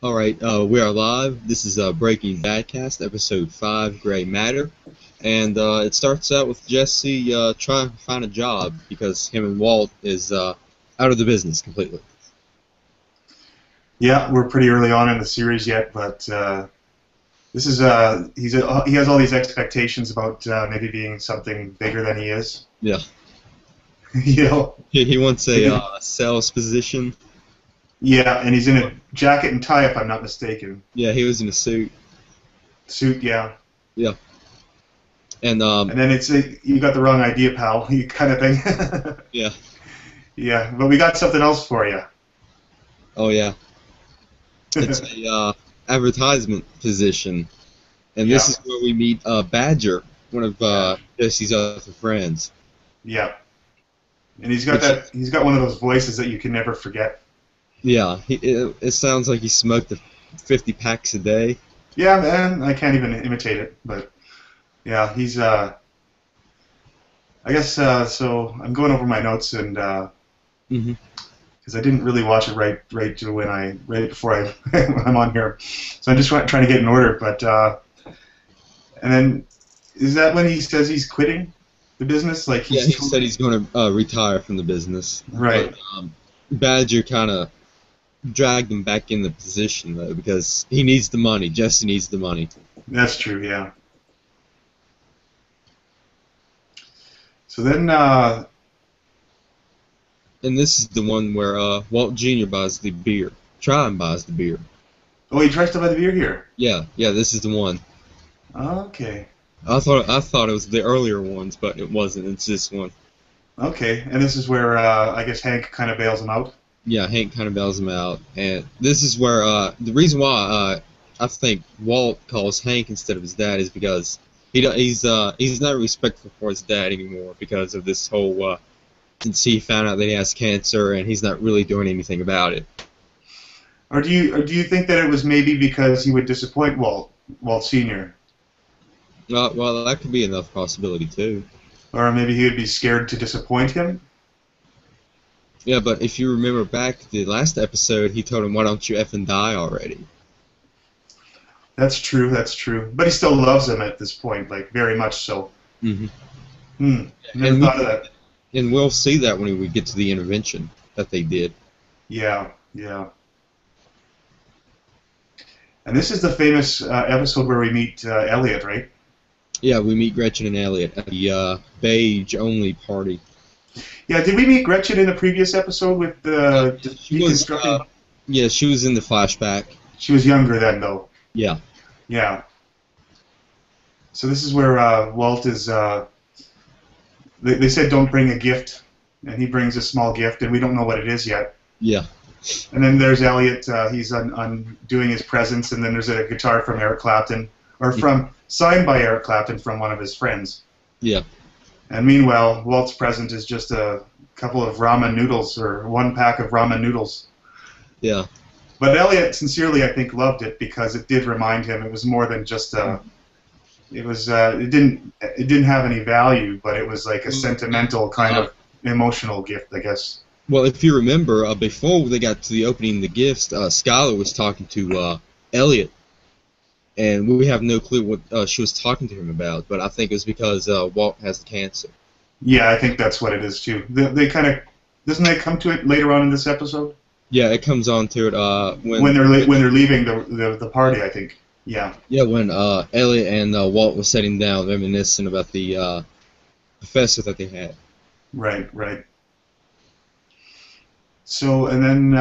All right, we are live. This is Breaking BadCast, episode 5, Gray Matter. And it starts out with Jesse trying to find a job because him and Walt is out of the business completely. Yeah, we're pretty early on in the series yet, but this is he has all these expectations about maybe being something bigger than he is. Yeah. You know. He wants a sales position. Yeah, and he's in a jacket and tie, if I'm not mistaken. Yeah, he was in a suit. Suit, yeah. Yeah. And then it's you got the wrong idea, pal, you kind of thing. Yeah. Yeah, but we got something else for you. Oh yeah. It's a advertisement position, and this is where we meet Badger, one of Jesse's other friends. Yeah. And he's got one of those voices that you can never forget. Yeah, it sounds like he smoked 50 packs a day. Yeah, man, I can't even imitate it, but yeah, he's I guess so I'm going over my notes and because I didn't really watch it right before I'm on here, so I'm just trying to get in order. But and then is that when he says he's quitting the business? Like he said he's going to retire from the business. Right. But, Badger kind of dragged him back in the position though because he needs the money. Jesse needs the money. That's true. Yeah. So then. And this is the one where Walt Jr. buys the beer. Tryon buys the beer. Oh, he tries to buy the beer here? Yeah, this is the one. Okay. I thought it was the earlier ones, but it wasn't. It's this one. Okay, and this is where I guess Hank kind of bails him out? Yeah, Hank kind of bails him out. And this is where the reason why I think Walt calls Hank instead of his dad is because he's not respectful for his dad anymore because of this whole since he found out that he has cancer and he's not really doing anything about it. Or do you think that it was maybe because he would disappoint Walt Sr.? Well, that could be another possibility too. Or maybe he would be scared to disappoint him? Yeah, but if you remember back to the last episode, he told him, "Why don't you effing die already?" That's true. That's true. But he still loves him at this point, like very much so. Mm-hmm. Never thought of that. And we'll see that when we get to the intervention that they did. Yeah, yeah. And this is the famous episode where we meet Elliot, right? Yeah, we meet Gretchen and Elliot at the beige-only party. Yeah, did we meet Gretchen in the previous episode with the deconstructing? Yeah, she was in the flashback. She was younger then, though. Yeah. Yeah. So this is where Walt is... They said don't bring a gift, and he brings a small gift, and we don't know what it is yet. Yeah. And then there's Elliot. He's undoing his presents, and then there's a guitar from Eric Clapton, or signed by Eric Clapton from one of his friends. Yeah. And meanwhile, Walt's present is just a couple of ramen noodles, or one pack of ramen noodles. Yeah. But Elliot sincerely, I think, loved it because it did remind him. It was more than just a. It was. It didn't have any value, but it was like a sentimental kind of emotional gift, I guess. Well, if you remember, before they got to the opening of the gifts, Skylar was talking to Elliot, and we have no clue what she was talking to him about. But I think it was because Walt has the cancer. Yeah, I think that's what it is too. They kind of doesn't they come to it later on in this episode? Yeah, it comes on to it when they're leaving the party, I think. Yeah. Yeah, when Elliot and Walt were sitting down reminiscing about the professor that they had. Right, right. So, and then,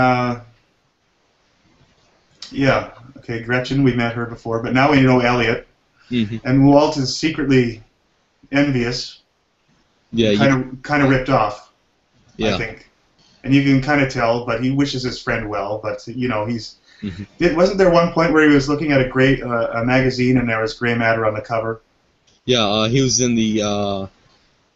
yeah, okay, Gretchen, we met her before, but now we know Elliot. Mm-hmm. And Walt is secretly envious. Yeah. Kind of ripped off, yeah. I think. And you can kind of tell, but he wishes his friend well, but, you know, he's... Mm-hmm. Wasn't there one point where he was looking at a magazine and there was gray matter on the cover? Yeah, he was in the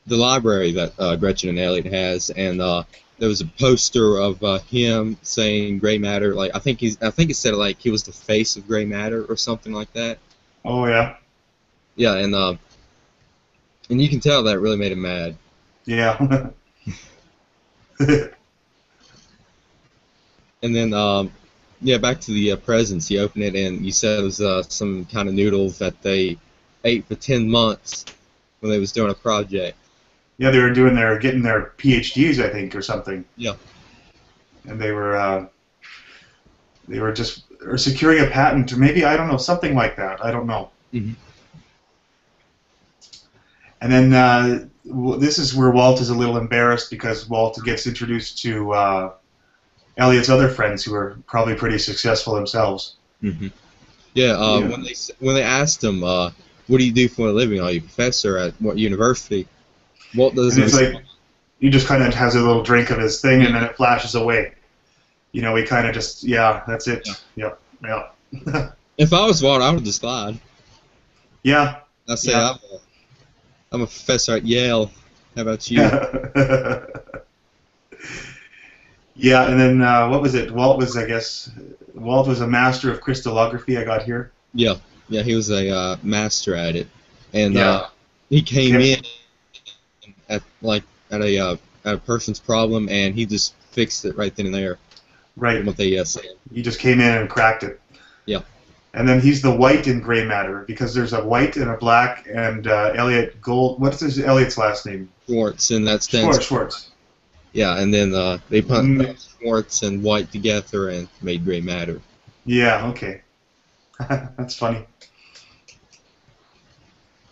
library that Gretchen and Elliot has, and there was a poster of him saying gray matter. Like I think it said like he was the face of gray matter or something like that. Oh yeah. Yeah, and you can tell that really made him mad. Yeah. And then Yeah, back to the presents. You open it, and you said it was some kind of noodles that they ate for 10 months when they was doing a project. Yeah, they were getting their PhDs, I think, or something. Yeah. And they were just or securing a patent, or maybe I don't know, something like that. I don't know. Hmm. And then this is where Walt is a little embarrassed because Walt gets introduced to Elliot's other friends who are probably pretty successful themselves. Hmm. Yeah. Yeah. When they asked him, what do you do for a living? Are you a professor at what university? Walt And doesn't it's like respond. he just kind of has a little drink of his thing, and then it flashes away. You know, he kind of just, yeah, that's it. Yeah. Yep, yeah. If I was Walt, I would just lied. Yeah, I say yeah. I'm a professor at Yale. How about you? Yeah, and then what was it? Walt was a master of crystallography. I got here. Yeah. Yeah. He was a master at it, and Yeah, he came Came- in at at a person's problem, and he just fixed it right then and there. right. From what they said. He just came in and cracked it. Yeah. And then he's the white in gray matter because there's a white and a black and Elliot Gold. What's Elliot's last name? Schwartz, and that stands. Schwartz. Yeah, and then they put Mm, Schwartz and White together and made gray matter. yeah. Okay. That's funny.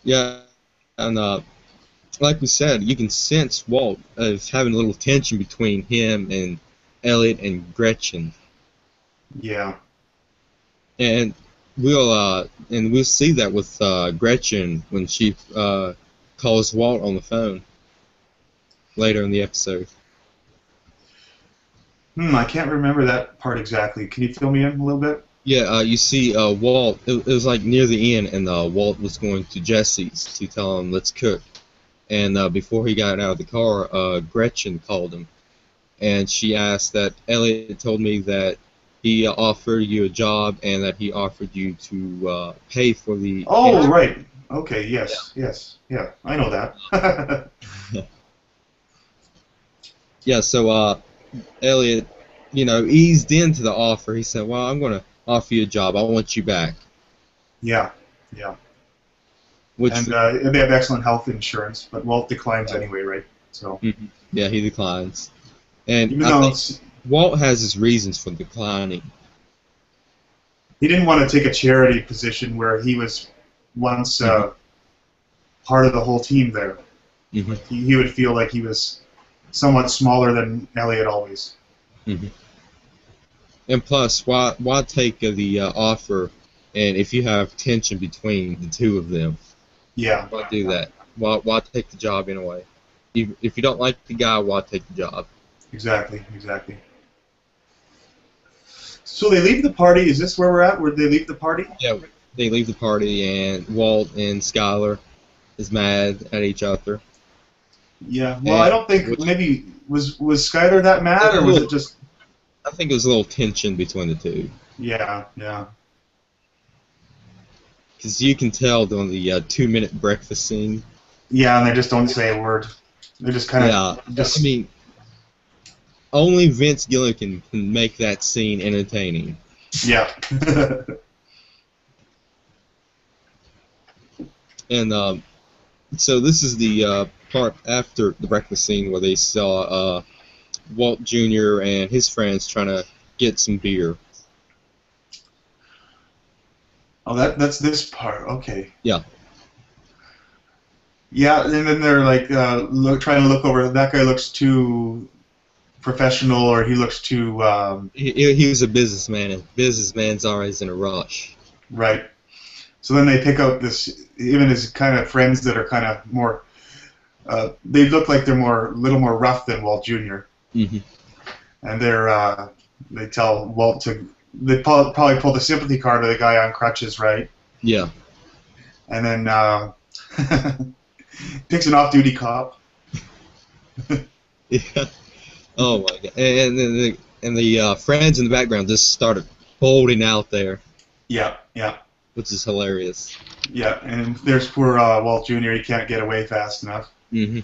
Yeah, and like we said, you can sense Walt as having a little tension between him and Elliot and Gretchen, Yeah. and we'll see that with Gretchen when she calls Walt on the phone later in the episode. I can't remember that part exactly. Can you fill me in a little bit? Yeah, you see Walt. It was like near the end, and Walt was going to Jesse's to tell him let's cook. And before he got out of the car, Gretchen called him, and she asked that Elliot told me that he offered you a job and that he offered you to pay for the. Oh, right. Okay. Yes. Yeah. Yes. Yeah. I know that. Yeah, so Elliot, eased into the offer. He said, "Well, I'm going to offer you a job. I want you back." Yeah. Yeah. Which, And they have excellent health insurance, but Walt declines anyway, right? So Mhm. Yeah, he declines, and even I though think Walt has his reasons for declining. he didn't want to take a charity position where he was once part of the whole team there, Hmm. he would feel like he was somewhat smaller than Elliot always. Hmm. And plus, why take the offer, and if you have tension between the two of them, Yeah. why do that? Why take the job anyway? If you don't like the guy, why take the job? Exactly. Exactly. So they leave the party. Is this where we're at? Where they leave the party? Yeah, they leave the party, and Walt and Skylar is mad at each other. Yeah. Well, I don't think maybe was Skyler that mad, or was it just? I think there's a little tension between the two. Yeah. Yeah. Because you can tell during the 2-minute breakfast scene. Yeah, and they just don't say a word. They're just kind of Yeah, just. I mean, only Vince Gilligan can make that scene entertaining. Yeah. And so this is the part after the breakfast scene where they saw Walt Jr. and his friends trying to get some beer. Oh, that's this part. Okay. Yeah. Yeah, and then they're like trying to look over. That guy looks too professional, or he looks too He was a businessman, and businessman's always in a rush. right. So then they pick out even his kind of friends that are kind of more. They look like they're a little more rough than Walt Jr. Hmm. And they tell Walt to. They probably pull the sympathy card of the guy on crutches, right? Yeah. And then picks an off-duty cop. Yeah. Oh my god! And the friends in the background just started folding out there, Yeah, yeah, which is hilarious. yeah. And there's poor Walt Jr. He can't get away fast enough. Hmm.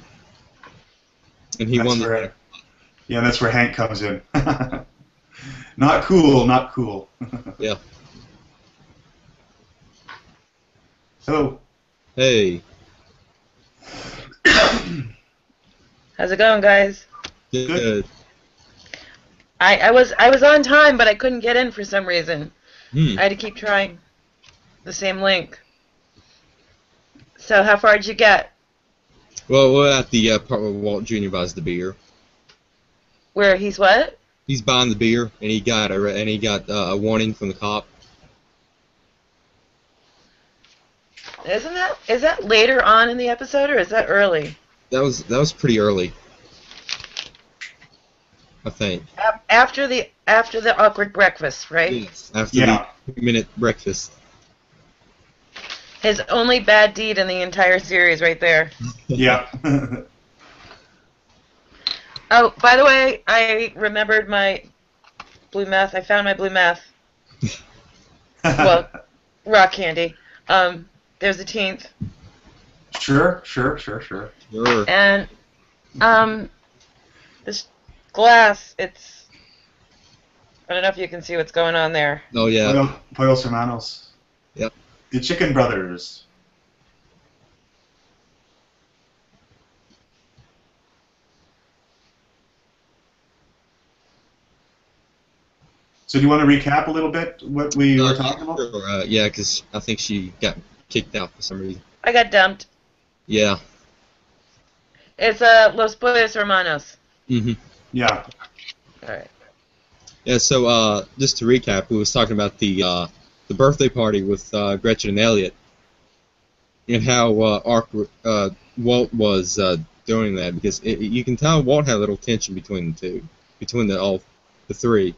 And he That's won. where, yeah, that's where Hank comes in. Not cool, not cool. Yeah. Hello. Hey. How's it going, guys? Good. I was on time, but I couldn't get in for some reason. I had to keep trying the same link. So how far did you get? Well, we're at the part where Walt Jr. buys the beer. Where he's what? He's buying the beer, and he got a warning from the cop. Is that later on in the episode, or is that early? That was pretty early, I think. After the awkward breakfast, right? Yes, after the 2-minute breakfast. His only bad deed in the entire series, right there. Yeah. Oh, by the way, I remembered my blue meth. I found my blue meth. Well, rock candy. There's the 10th. Sure. And this glass, it's, I don't know if you can see what's going on there. Oh yeah. Pollos Hermanos. Yep. The Chicken Brothers. So do you want to recap a little bit what we were talking about? Sure, yeah, because I think she got kicked out for some reason. I got dumped. Yeah. It's Los Pollos Hermanos. Mm-hmm. Yeah. All right. Yeah, so just to recap, we was talking about the birthday party with Gretchen and Elliot, and how Walt was doing that, because you can tell Walt had a little tension between the two, between the three,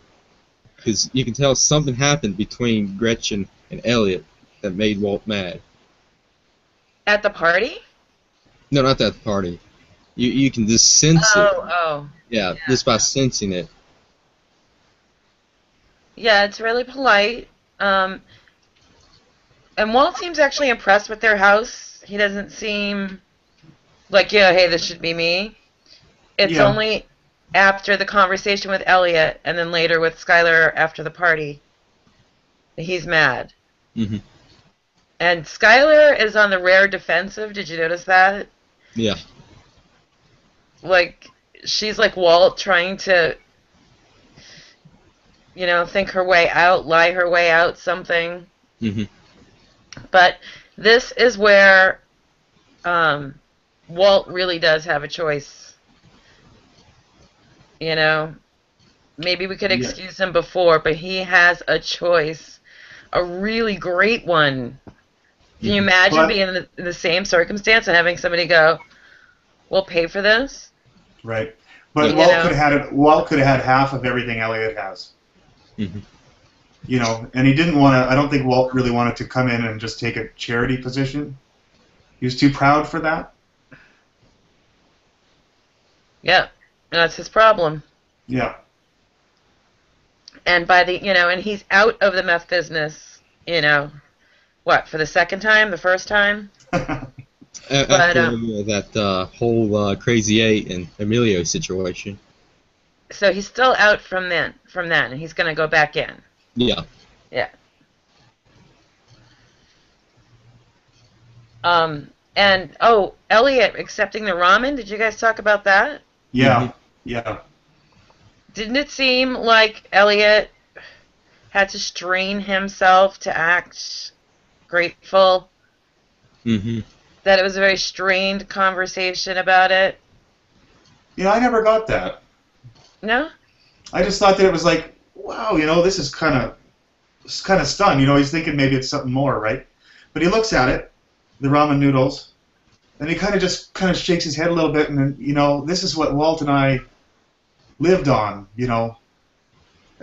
because you can tell something happened between Gretchen and Elliot that made Walt mad. At the party? No, not at the party. You can just sense it. Oh. Yeah, just by sensing it. Yeah, it's really polite. And Walt seems actually impressed with their house. He doesn't seem like, hey, this should be me. It's only after the conversation with Elliot and then later with Skylar after the party that he's mad. Mm-hmm. And Skylar is on the rare defensive. Did you notice that? Yeah. Like, she's like Walt trying to, think her way out, lie her way out, something. Mm-hmm. But this is where Walt really does have a choice. Maybe we could excuse him before, but he has a choice. A really great one. Can you imagine being in the same circumstance and having somebody go, we'll pay for this? Right. But Walt could have had half of everything Elliot has. Mm-hmm. And he didn't want to, I don't think Walt really wanted to come in and just take a charity position. He was too proud for that. Yeah, that's his problem. Yeah. And by and he's out of the meth business, what, for the second time, the first time? After that whole Crazy 8 and Emilio situation. So he's still out from then, and he's going to go back in. Yeah. Yeah. And Elliot accepting the ramen. Did you guys talk about that? Yeah. Mm-hmm. Yeah. Didn't it seem like Elliot had to strain himself to act grateful? Mm-hmm. That it was a very strained conversation about it? Yeah, I never got that. No? I just thought that it was like, wow, this is kind of stunned. He's thinking maybe it's something more, right? But he looks at it, the ramen noodles, and he kind of shakes his head a little bit, and then, this is what Walt and I lived on, I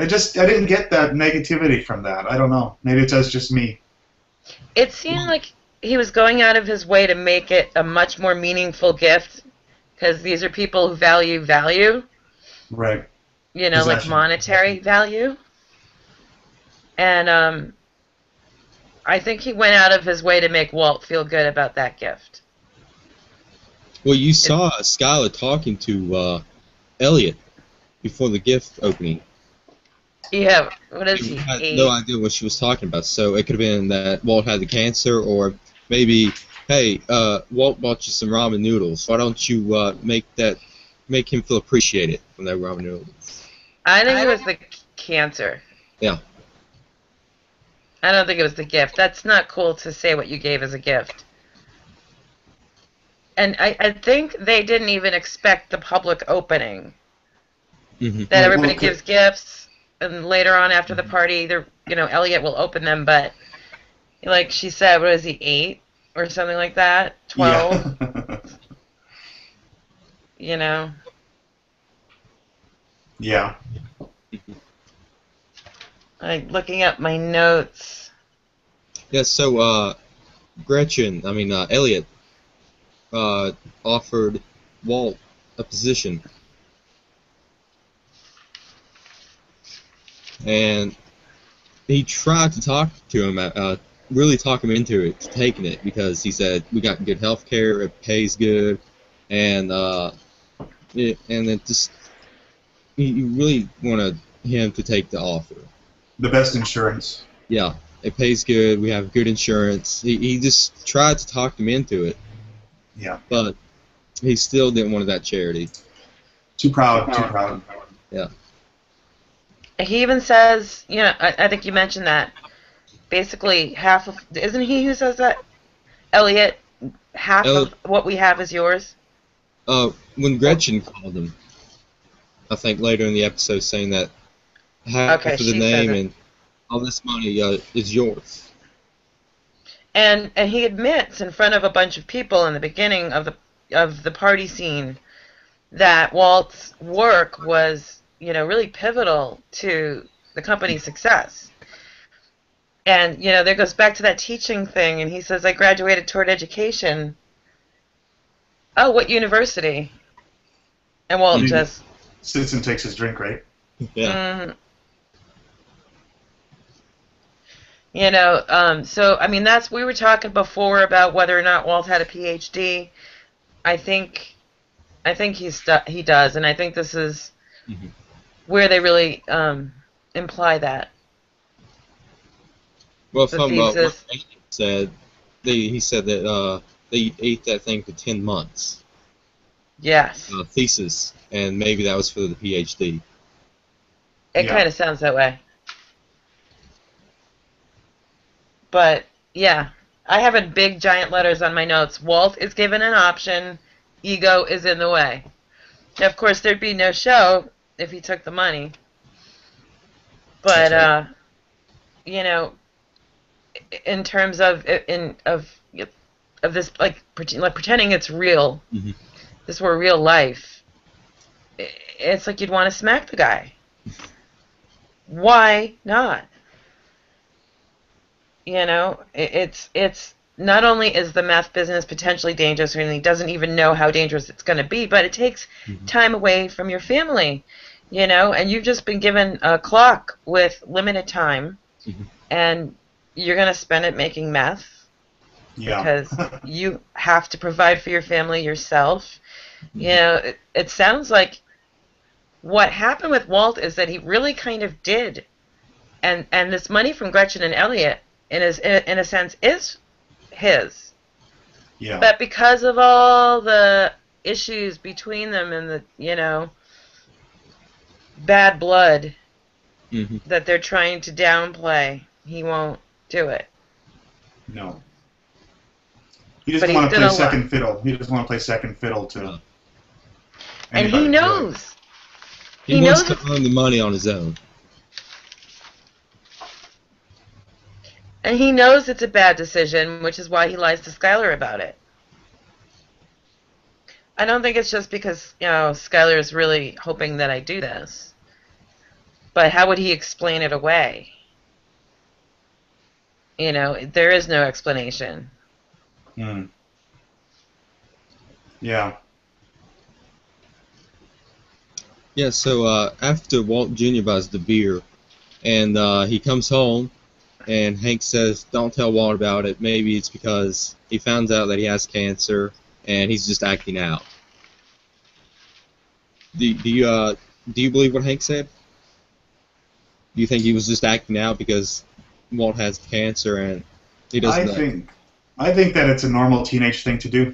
didn't get that negativity from that. I don't know. Maybe it's just me. It seemed like he was going out of his way to make it a much more meaningful gift, because these are people who value value. Right. Like monetary value. And I think he went out of his way to make Walt feel good about that gift. Well, you saw Skylar talking to Elliot before the gift opening. Yeah, what is He he? had no 8? idea what she was talking about. So it could have been that Walt had the cancer, or maybe, hey, Walt bought you some ramen noodles. Why don't you make him feel appreciated from that ramen noodles? I think it was the cancer. Yeah. I don't think it was the gift. That's not cool to say what you gave as a gift. And I think they didn't even expect the public opening. Mm-hmm. That Well, everybody gives gifts, and later on after the party, Elliot will open them. But like she said, what is he, 8 or something like that? 12. Yeah. You know. Yeah. Like looking at my notes. Yeah. So Elliot, offered Walt a position, and he tried to talk to him, really talk him into it, to taking it, because he said we got good health care, it pays good, and it just he really wanted him to take the offer. The best insurance. Yeah, it pays good. We have good insurance. He just tried to talk him into it. Yeah. But he still didn't want that charity. Too proud. Too proud. Yeah. He even says, I think you mentioned that. Basically, half of, isn't he who says that? Elliot, half of what we have is yours? When Gretchen called him, I think later in the episode, saying that half of the name and all this money is yours. And he admits in front of a bunch of people in the beginning of the party scene that Walt's work was, really pivotal to the company's success. And, there goes back to that teaching thing, and he says, I graduated toward education. Oh, what university? And Walt just sits and takes his drink, right? Yeah. So we were talking before about whether or not Walt had a PhD. I think he does, and I think this is where they really imply that. Well, from what Nathan said, he said that they ate that thing for 10 months. Yes. Thesis, and maybe that was for the PhD. It kind of sounds that way. But, yeah, I have in big giant letters on my notes. Walt is given an option. Ego is in the way. Now, of course, there'd be no show if he took the money. But, right. In terms of this, like pretending it's real, this were real life, it's like you'd want to smack the guy. Why not? It's not only is the meth business potentially dangerous, and he doesn't even know how dangerous it's going to be, but it takes time away from your family, and you've just been given a clock with limited time, and you're going to spend it making meth because you have to provide for your family yourself. It sounds like what happened with Walt is that he really kind of did, and this money from Gretchen and Elliot, in a sense, is his. Yeah. But because of all the issues between them and the bad blood that they're trying to downplay, he won't do it. No. He doesn't want to play second fiddle. He doesn't want to play second fiddle to. And he knows. He wants to earn the money on his own. And he knows it's a bad decision, which is why he lies to Skylar about it. I don't think it's just because, Skylar is really hoping that I do this. But how would he explain it away? There is no explanation. Yeah. Yeah, so after Walt Jr. buys the beer, and he comes home, and Hank says, don't tell Walt about it. Maybe it's because he found out that he has cancer, and he's just acting out. Do you believe what Hank said? Do you think he was just acting out because Walt has cancer and he doesn't? I think that it's a normal teenage thing to do.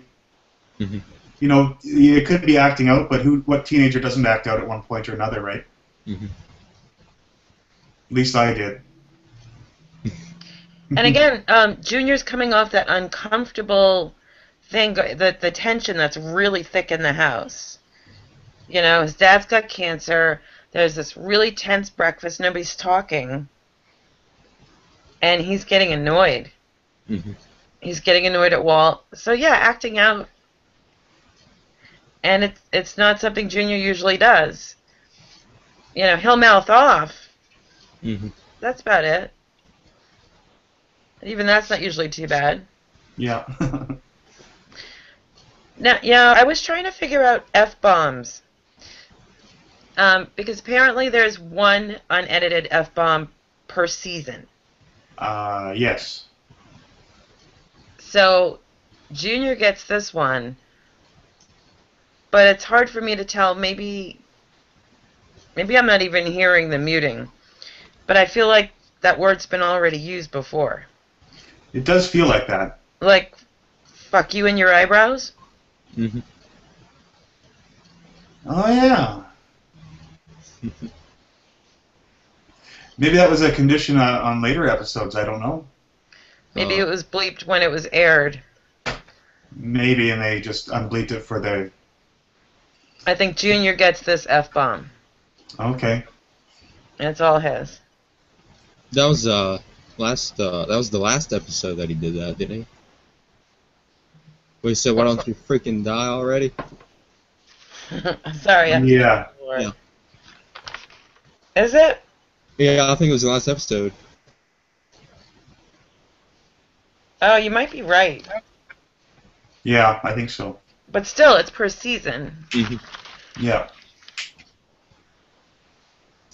Mm-hmm. You know, it could be acting out, but what teenager doesn't act out at one point or another, right? Mm-hmm. At least I did. And again, Junior's coming off that uncomfortable thing, the tension that's really thick in the house. You know, his dad's got cancer. There's this really tense breakfast. Nobody's talking. And he's getting annoyed. Mm-hmm. He's getting annoyed at Walt. So, yeah, acting out. And it's not something Junior usually does. You know, he'll mouth off. Mm-hmm. That's about it. Even that's not usually too bad. Yeah. Now, yeah, I was trying to figure out F-bombs. Because apparently there's one unedited F-bomb per season. Yes. So, Junior gets this one. But it's hard for me to tell. Maybe I'm not even hearing the muting. But I feel like that word's been already used before. It does feel like that. Like, fuck you and your eyebrows? Mm-hmm. Oh, yeah. Maybe that was a condition on later episodes, I don't know. Maybe it was bleeped when it was aired. Maybe, and they just unbleeped it for the... I think Junior gets this F-bomb. Okay. And it's all his. That was the last episode that he did that, didn't he? Where he said, "Why don't you freaking die already?" Sorry. Yeah. Yeah. Is it? Yeah, I think it was the last episode. Oh, you might be right. Yeah, I think so. But still, it's per season. Mm-hmm. Yeah.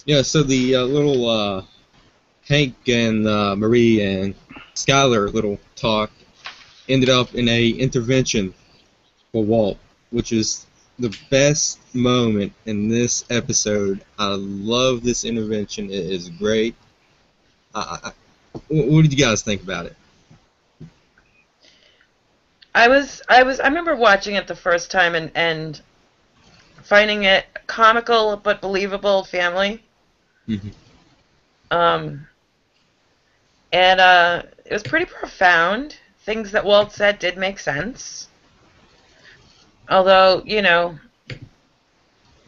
Yeah, so the little Hank and Marie and Skylar little talk ended up in a intervention for Walt, which is the best moment in this episode. I love this intervention. It is great. What did you guys think about it? I remember watching it the first time and finding it comical but believable family. Mm-hmm. And it was pretty profound. Things that Walt said did make sense. Although, you know,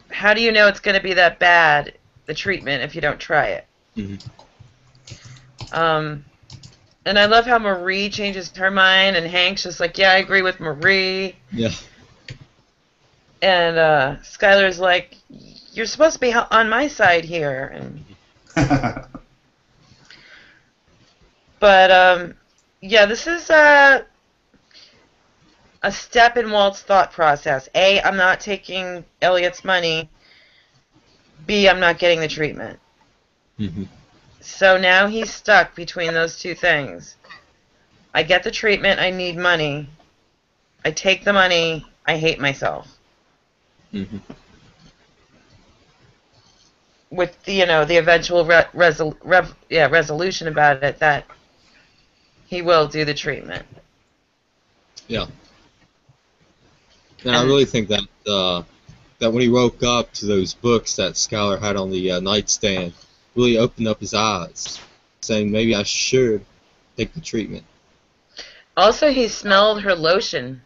how do you know it's going to be that bad, the treatment, if you don't try it? Mm-hmm. And I love how Marie changes her mind, and Hank's just like, yeah, I agree with Marie. Yeah. And Skylar's like, you're supposed to be on my side here. And but, yeah, this is a step in Walt's thought process. A, I'm not taking Elliot's money. B, I'm not getting the treatment. Mm-hmm. So now he's stuck between those two things. I get the treatment, I need money. I take the money, I hate myself. Mm-hmm. With the, you know, the eventual resolution about it that he will do the treatment. Yeah. And I really think that that when he woke up to those books that Skylar had on the nightstand, really opened up his eyes, saying maybe I should take the treatment. Also, he smelled her lotion.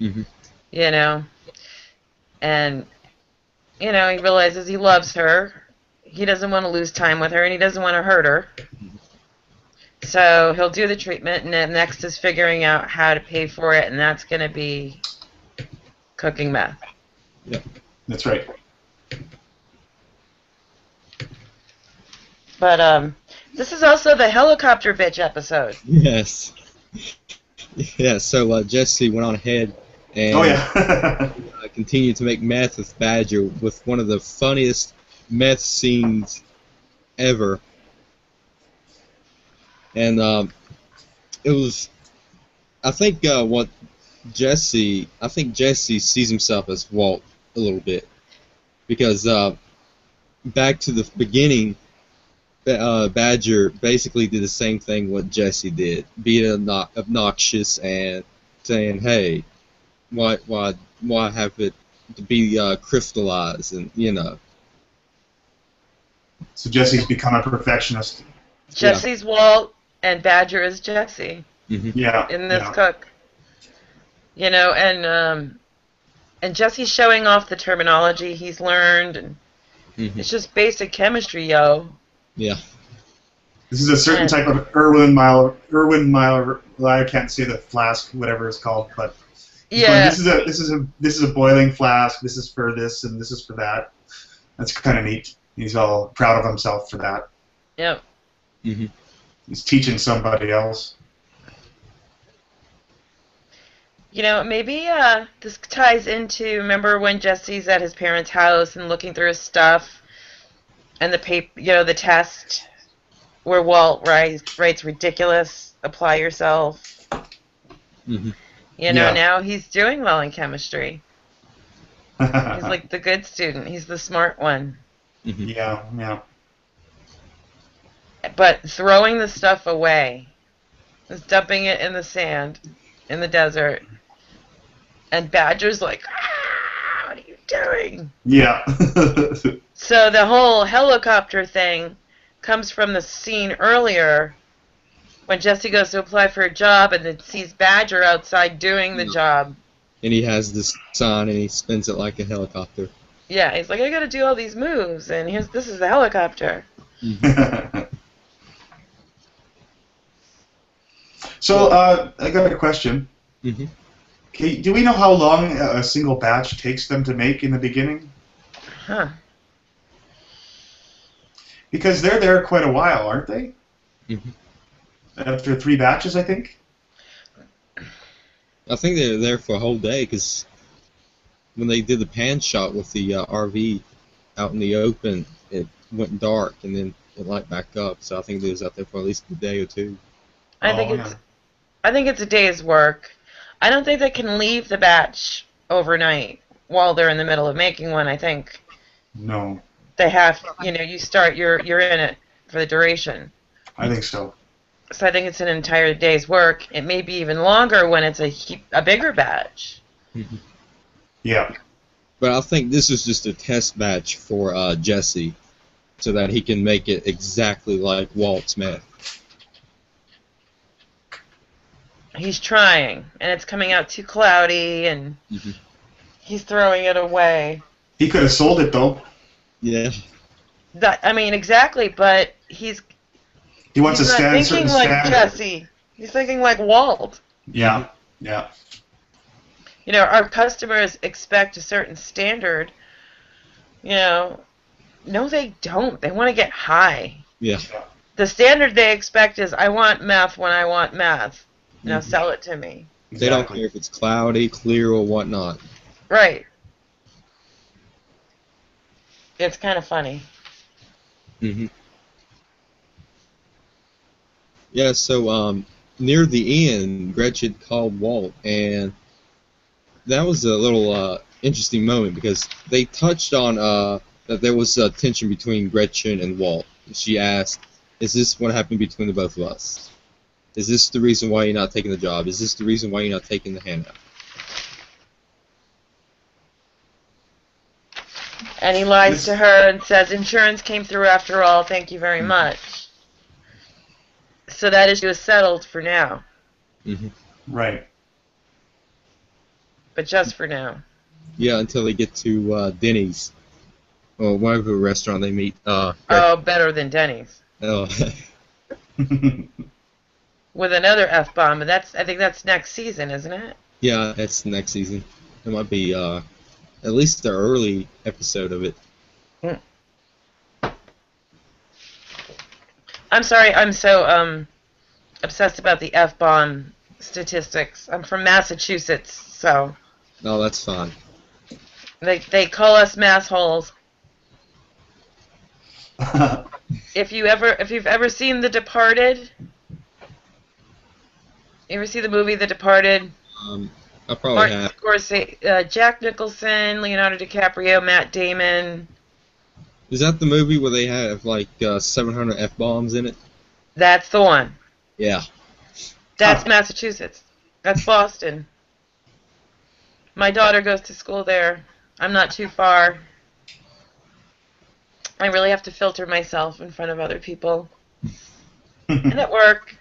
Mm-hmm. You know, and you know, he realizes he loves her. He doesn't want to lose time with her, and he doesn't want to hurt her. So he'll do the treatment, and then next is figuring out how to pay for it, and that's going to be cooking meth. Yeah, that's right. But this is also the helicopter bitch episode. Yes. Yeah, so Jesse went on ahead and continued to make meth with Badger with one of the funniest meth scenes ever. And it was, I think Jesse sees himself as Walt a little bit, because back to the beginning Badger basically did the same thing what Jesse did, being obnoxious and saying, "Hey, why have it to be crystallized?" And So Jesse's become a perfectionist. Jesse's Walt and Badger is Jesse. Yeah. In this cook. And Jesse's showing off the terminology he's learned, and it's just basic chemistry, yo. Yeah. This is a certain type of Irwin Mile. I can't say the flask, whatever it's called, but yeah. This is a boiling flask. This is for this, and this is for that. That's kind of neat. He's all proud of himself for that. Yep. He's teaching somebody else. Maybe this ties into, remember when Jesse's at his parents' house and looking through his stuff, and the paper, the test where Walt writes ridiculous, apply yourself. Now he's doing well in chemistry. He's like the good student. He's the smart one. Yeah. But throwing the stuff away, just dumping it in the sand, in the desert, and Badger's like, what are you doing? Yeah. So the whole helicopter thing comes from the scene earlier when Jesse goes to apply for a job and then sees Badger outside doing the job. And he has this sign and he spins it like a helicopter. Yeah, he's like, I gotta do all these moves, and this is the helicopter. So, I got a question. Okay, do we know how long a single batch takes them to make in the beginning? Huh. Because they're there quite a while, aren't they? After 3 batches, I think? I think they're there for a whole day, because when they did the pan shot with the RV out in the open, it went dark, and then it light back up. So I think they was out there for at least a day or two. I think it's a day's work. I don't think they can leave the batch overnight while they're in the middle of making one. I think no. They have, you start, you're in it for the duration. I think so. So I think it's an entire day's work. It may be even longer when it's a bigger batch. Yeah. But I think this is just a test batch for Jesse, so that he can make it exactly like Walt's meth. He's trying, and it's coming out too cloudy, and he's throwing it away. He could have sold it, though. Yeah. Exactly, but he wants to stand He's not thinking like Jesse. He's thinking like Walt. Yeah. Our customers expect a certain standard. No, they don't. They want to get high. Yeah. The standard they expect is, I want meth when I want meth. Now sell it to me. They don't care if it's cloudy, clear, or whatnot. Right. It's kind of funny. Yeah, so near the end, Gretchen called Walt, and that was a little interesting moment, because they touched on that there was tension between Gretchen and Walt. She asked, is this what happened between the both of us? Is this the reason why you're not taking the job? Is this the reason why you're not taking the handout? And he lies to her and says, insurance came through after all, thank you very much. So that issue is settled for now. Right. But just for now. Yeah, until they get to Denny's. Or whatever restaurant they meet. Better than Denny's. Oh. With another F-bomb, and I think that's next season, isn't it? Yeah, that's next season. It might be at least the early episode of it. I'm sorry, I'm so obsessed about the F-bomb statistics. I'm from Massachusetts, so... No, that's fine. They call us massholes. If you've ever seen The Departed... You ever see the movie The Departed? I probably have. Martin Scorsese, Jack Nicholson, Leonardo DiCaprio, Matt Damon. Is that the movie where they have like 700 F-bombs in it? That's the one. Yeah. That's Massachusetts. That's Boston. My daughter goes to school there. I'm not too far. I really have to filter myself in front of other people. And at work.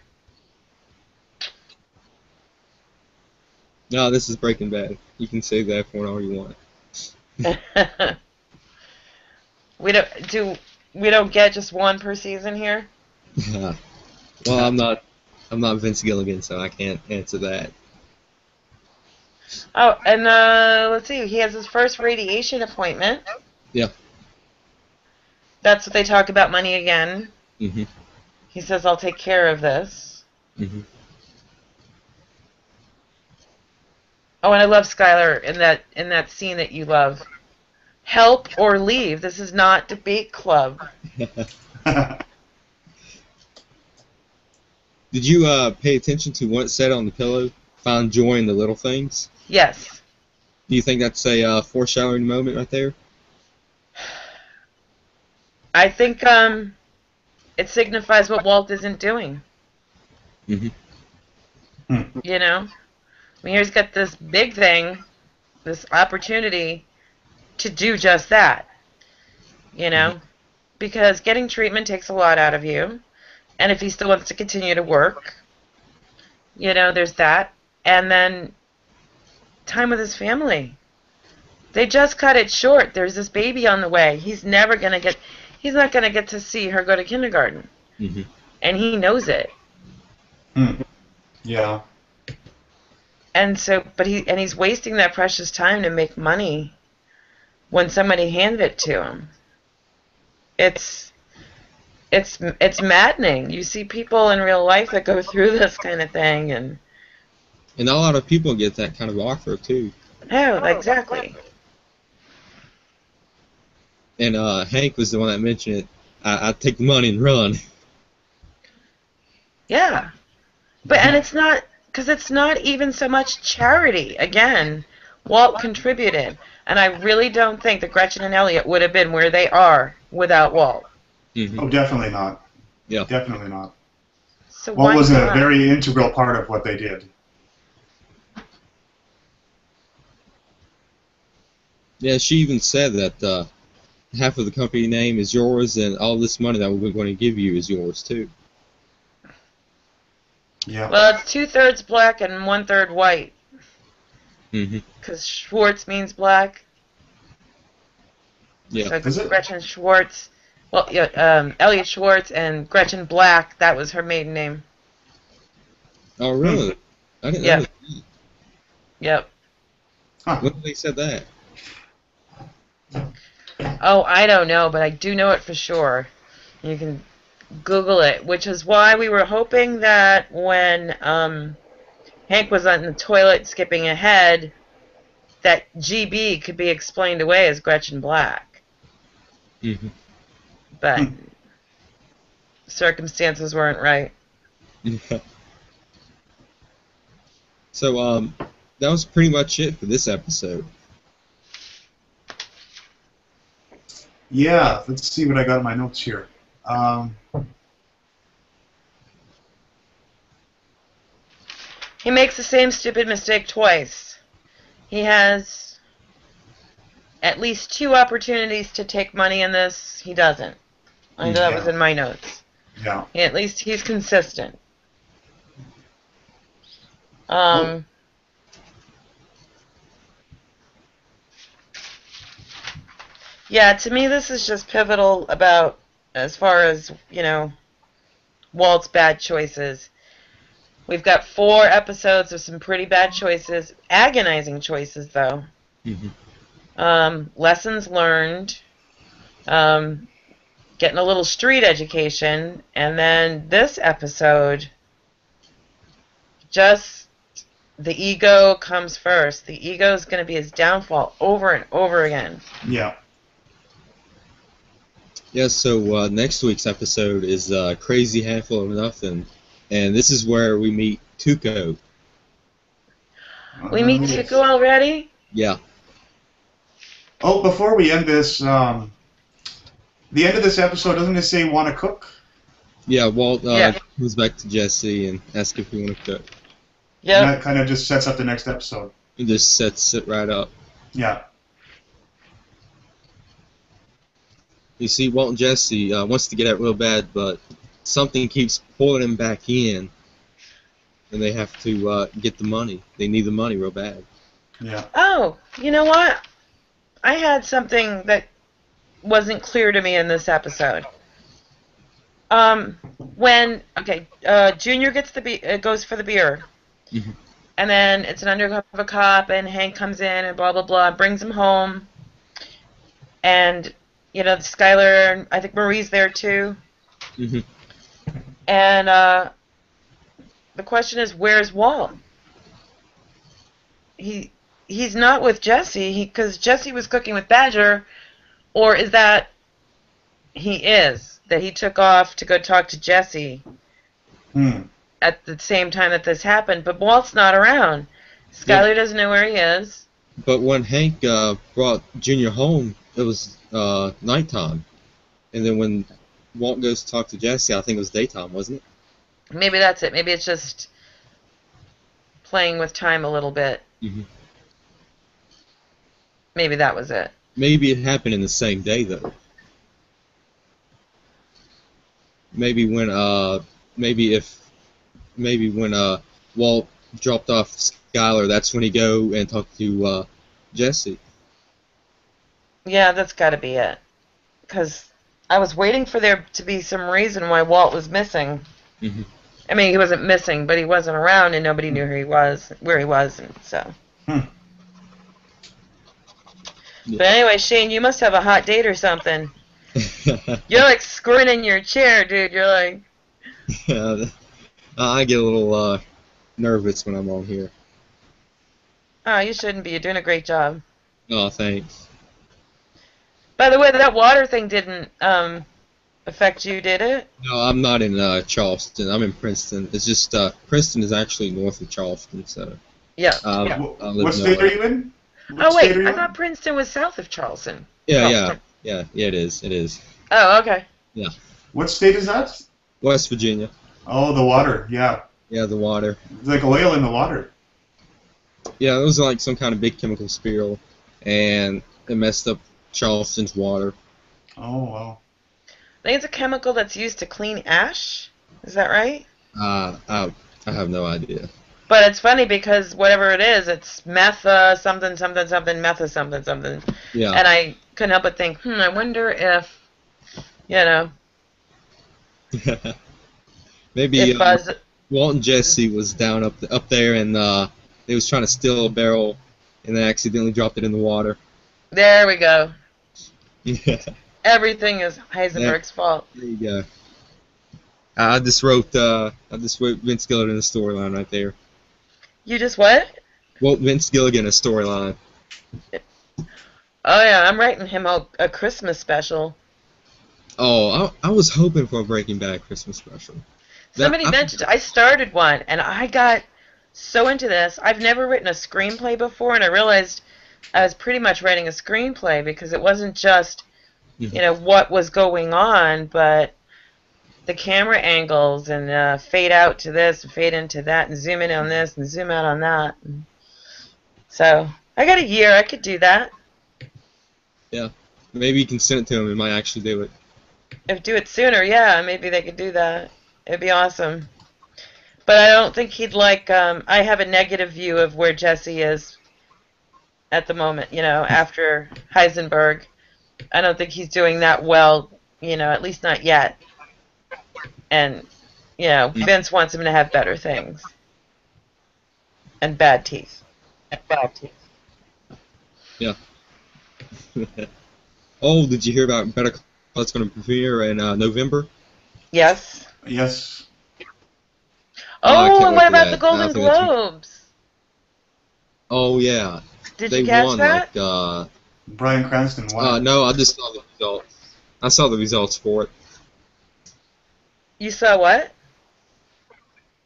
No, this is Breaking Bad. You can save that for all you want. we don't get just one per season here? Well, I'm not Vince Gilligan, so I can't answer that. Oh, and let's see. He has his first radiation appointment. Yeah. That's what they talk about money again. Mhm. He says, "I'll take care of this." Mhm. Oh, and I love Skylar in that scene that you love. Help or leave. This is not debate club. Did you pay attention to what it said on the pillow? Find joy in the little things. Yes. Do you think that's a foreshadowing moment right there? I think it signifies what Walt isn't doing. Mhm. You know? I mean, he's got this big thing, this opportunity to do just that. You know? Because getting treatment takes a lot out of you. And if he still wants to continue to work, you know, there's that. And then time with his family. They just cut it short. There's this baby on the way. He's not going to get to see her go to kindergarten. Mhm. And he knows it. Yeah. And so, he's wasting that precious time to make money when somebody handed it to him. It's maddening. You see people in real life that go through this kind of thing, and a lot of people get that kind of offer too. Oh, exactly. And Hank was the one that mentioned it. I take the money and run. Yeah, and it's not because it's not even so much charity. Again, Walt contributed, and I really don't think that Gretchen and Elliot would have been where they are without Walt. Mm-hmm. Oh, definitely not. Yeah, definitely not. So Walt was a very integral part of what they did. Yeah, she even said that half of the company name is yours, and all this money that we're going to give you is yours too. Yeah. Well, it's 2/3 black and 1/3 white. Mm-hmm. Because Schwartz means black. Yeah. So Gretchen Schwartz. Well, yeah, Elliot Schwartz and Gretchen Black. That was her maiden name. Oh, really? I didn't know that. Yep. Huh. When did they said that? Oh, I don't know, but I do know it for sure. You can Google it, which is why we were hoping that when Hank was on the toilet skipping ahead, that GB could be explained away as Gretchen Black. Mm-hmm. But circumstances weren't right. Yeah. So, that was pretty much it for this episode. Yeah, let's see what I got in my notes here. He makes the same stupid mistake twice. He has at least 2 opportunities to take money in this. He doesn't. I know that was in my notes. Yeah. At least he's consistent. Yeah, to me this is just pivotal about as far as, Walt's bad choices. We've got 4 episodes of some pretty bad choices, agonizing choices though. Mm-hmm. Lessons learned, getting a little street education, and then this episode, just the ego comes first. The ego is going to be his downfall over and over again. Yeah. Yeah, so next week's episode is Crazy Handful of Nothing, and this is where we meet Tuco. We meet Tuco already? Yeah. Oh, before we end this, the end of this episode, doesn't it say want to cook? Yeah, Walt Yeah. comes back to Jesse and asks if he want to cook. And Yep. that kind of just sets up the next episode. He just sets it right up. Yeah. You see, Walt and Jesse wants to get out real bad, but something keeps pulling him back in, and they have to get the money. They need the money real bad. Yeah. Oh, you know what? I had something that wasn't clear to me in this episode. Junior gets goes for the beer, Mm-hmm. and then it's an undercover cop, and Hank comes in and blah blah blah, brings him home, and Skylar and I think Marie's there too, Mm-hmm. and the question is, where's Walt? He's not with Jesse because Jesse was cooking with Badger, or is that he took off to go talk to Jesse at the same time that this happened, but Walt's not around. Skylar doesn't know where he is. But when Hank brought Junior home, it was nighttime, and then when Walt goes to talk to Jesse, I think it was daytime, wasn't it? Maybe that's it. Maybe it's just playing with time a little bit. Mm-hmm. Maybe that was it. Maybe it happened in the same day though. Maybe when Walt dropped off Skylar, that's when he go and talk to Jesse. Yeah, that's got to be it. Because I was waiting for there to be some reason why Walt was missing. Mm-hmm. I mean, he wasn't missing, but he wasn't around, and nobody knew where he was, and so. Yeah. But anyway, Shane, you must have a hot date or something. You're like squirting in your chair, dude. You're like. Yeah, I get a little nervous when I'm on here. Oh, you shouldn't be. You're doing a great job. Oh, thanks. By the way, that water thing didn't affect you, did it? No, I'm not in Charleston. I'm in Princeton. It's just Princeton is actually north of Charleston, so. Yeah. What state are you in? Oh wait, I thought Princeton was south of Charleston. Yeah, it is. Oh, okay. Yeah. What state is that? West Virginia. Oh, the water, yeah. Yeah, the water. It's like oil in the water. Yeah, it was like some kind of big chemical spill, and it messed up Charleston's water. Oh, wow. I think it's a chemical that's used to clean ash. Is that right? I have no idea. But it's funny because whatever it is, it's meth something, meth something. Yeah. And I couldn't help but think, I wonder if, Maybe if Walt and Jesse was down up there, and they was trying to steal a barrel, and they accidentally dropped it in the water. There we go. Yeah. Everything is Heisenberg's fault. There you go. I just wrote Vince Gilligan a storyline right there. You just what? Walt Vince Gilligan a storyline. Oh yeah, I'm writing him a Christmas special. Oh, I was hoping for a Breaking Bad Christmas special. Somebody mentioned I started one, and I got so into this. I've never written a screenplay before, and I realized I was pretty much writing a screenplay because it wasn't just, what was going on, but the camera angles and fade out to this and fade into that and zoom in on this and zoom out on that. So I got a year. I could do that. Yeah. Maybe you can send it to him and might actually do it. If do it sooner, yeah, maybe they could do that. It'd be awesome. But I don't think he'd like, I have a negative view of where Jesse is at the moment, after Heisenberg. I don't think he's doing that well, at least not yet. And, Vince wants him to have better things. And bad teeth. Yeah. Oh, did you hear about Better Call that's going to premiere in November? Yes. Yes. Oh, and what about the Golden Globes? Oh, yeah. Did they you catch won, that? Bryan Cranston won. No, I just saw the results. I saw the results for it. You saw what?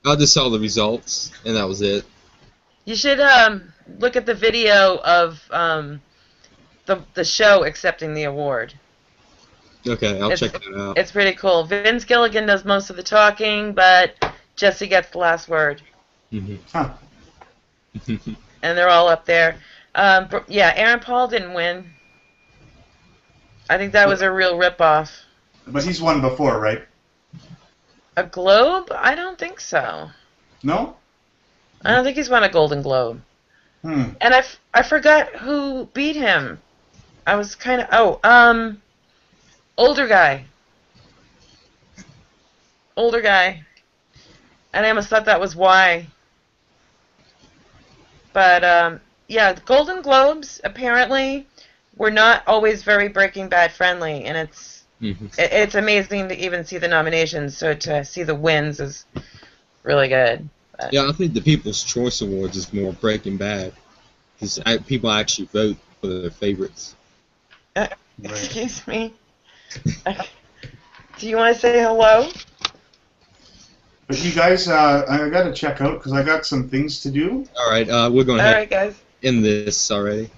I just saw the results, and that was it. You should look at the video of the show accepting the award. Okay, I'll check that out. It's pretty cool. Vince Gilligan does most of the talking, but Jesse gets the last word. Huh. And they're all up there. Yeah, Aaron Paul didn't win. I think that was a real ripoff. But he's won before, right? A Globe? I don't think so. No? I don't think he's won a Golden Globe. And I forgot who beat him. I was kind of... older guy. Older guy. And I almost thought that was why. But, yeah, the Golden Globes, apparently, were not always very Breaking Bad friendly, and it's amazing to even see the nominations, so to see the wins is really good. But. Yeah, I think the People's Choice Awards is more Breaking Bad, because people actually vote for their favorites. Excuse me. Do you want to say hello? But you guys, I got to check out because I got some things to do. All right, we're going to All right, guys. end this already.